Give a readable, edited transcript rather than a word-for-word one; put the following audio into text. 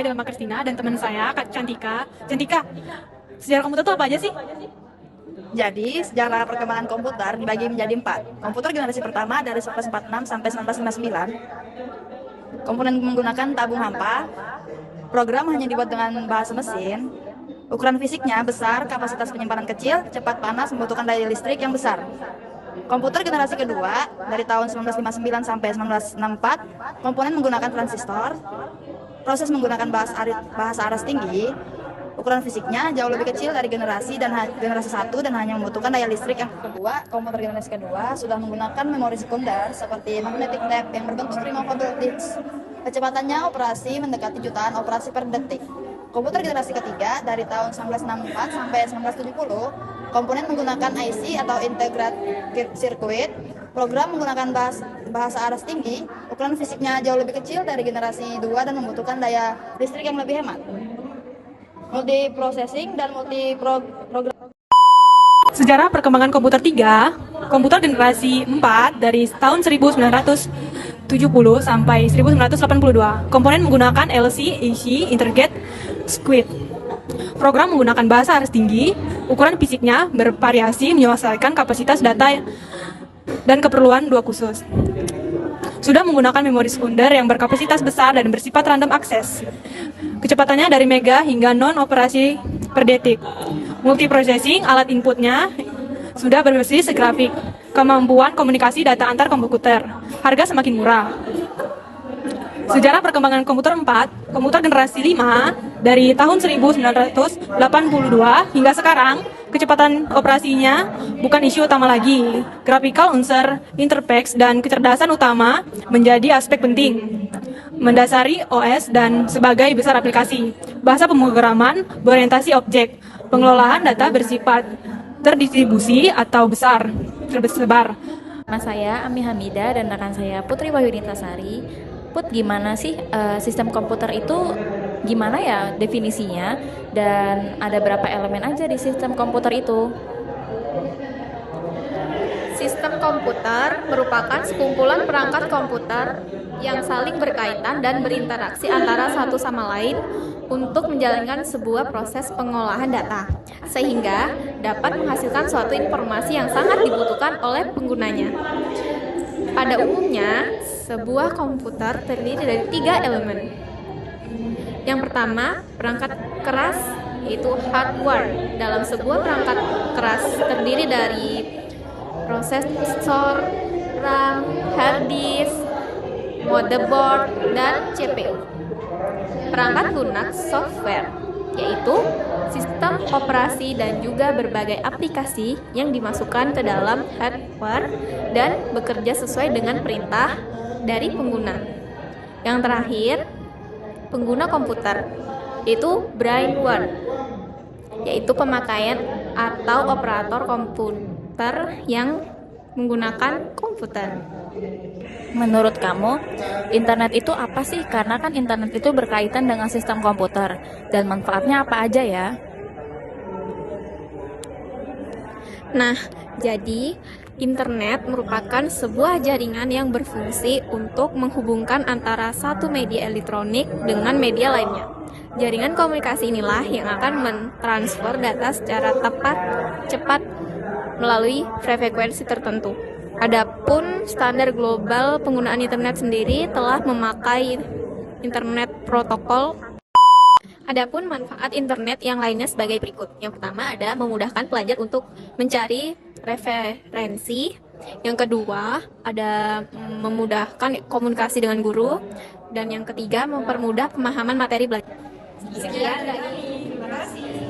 saya dengan Mbak Kristina dan teman saya, Kak Cantika. Cantika, sejarah komputer itu apa aja sih? Jadi, sejarah perkembangan komputer dibagi menjadi 4. Komputer generasi pertama dari 1946 sampai 1959. Komponen menggunakan tabung hampa. Program hanya dibuat dengan bahasa mesin. Ukuran fisiknya besar, kapasitas penyimpanan kecil, cepat panas, membutuhkan daya listrik yang besar. Komputer generasi kedua dari tahun 1959 sampai 1964, komponen menggunakan transistor. Proses menggunakan bahasa aras tinggi. Ukuran fisiknya jauh lebih kecil dari generasi satu dan hanya membutuhkan daya listrik yang kedua. Komputer generasi kedua sudah menggunakan memori sekunder seperti magnetic tape yang berbentuk removable disks. Kecepatannya operasi mendekati jutaan operasi per detik. Komputer generasi ketiga dari tahun 1964 sampai 1970, komponen menggunakan IC atau Integrated Circuit. Program menggunakan bahasa aras tinggi. Ukuran fisiknya jauh lebih kecil dari generasi 2 dan membutuhkan daya listrik yang lebih hemat. Multiprocessing dan multiprogram. Sejarah perkembangan komputer 3, komputer generasi 4 dari tahun 1970 sampai 1982. Komponen menggunakan LC, AC, Intergate, Squid. Program menggunakan bahasa aras tinggi, ukuran fisiknya bervariasi menyesuaikan kapasitas data dan keperluan dua khusus. Sudah menggunakan memori sekunder yang berkapasitas besar dan bersifat random access. Kecepatannya dari mega hingga non operasi per detik. Multiprocessing, alat inputnya sudah berbasis grafik. Kemampuan komunikasi data antar komputer. Harga semakin murah. Sejarah perkembangan komputer 4, komputer generasi 5 dari tahun 1982 hingga sekarang, kecepatan operasinya bukan isu utama lagi. Graphical unsur, interface, dan kecerdasan utama menjadi aspek penting. Mendasari OS dan sebagai besar aplikasi. Bahasa pemrograman berorientasi objek. Pengelolaan data bersifat terdistribusi atau tersebar. Nama saya Ami Hamida dan rekan saya Putri Wahyunita Sari. Put, gimana sih sistem komputer itu, gimana ya definisinya, dan ada berapa elemen aja di sistem komputer itu? Sistem komputer merupakan sekumpulan perangkat komputer yang saling berkaitan dan berinteraksi antara satu sama lain untuk menjalankan sebuah proses pengolahan data, sehingga dapat menghasilkan suatu informasi yang sangat dibutuhkan oleh penggunanya. Pada umumnya, sebuah komputer terdiri dari 3 elemen. Yang pertama, perangkat keras, yaitu hardware. Dalam sebuah perangkat keras terdiri dari prosesor, RAM, hard disk, motherboard, dan CPU. Perangkat lunak software, yaitu sistem operasi dan juga berbagai aplikasi yang dimasukkan ke dalam hardware dan bekerja sesuai dengan perintah dari pengguna. Yang terakhir, pengguna komputer, yaitu brainware, yaitu pemakaian atau operator komputer yang menggunakan komputer. Menurut kamu, internet itu apa sih? Karena kan internet itu berkaitan dengan sistem komputer, dan manfaatnya apa aja ya? Nah, jadi internet merupakan sebuah jaringan yang berfungsi untuk menghubungkan antara satu media elektronik dengan media lainnya. Jaringan komunikasi inilah yang akan mentransfer data secara tepat, cepat, melalui frekuensi tertentu. Adapun standar global penggunaan internet sendiri telah memakai internet protokol. Adapun manfaat internet yang lainnya sebagai berikut. Yang pertama ada memudahkan pelajar untuk mencari referensi. Yang kedua ada memudahkan komunikasi dengan guru. Dan yang ketiga mempermudah pemahaman materi belajar. Sekian dari terima kasih.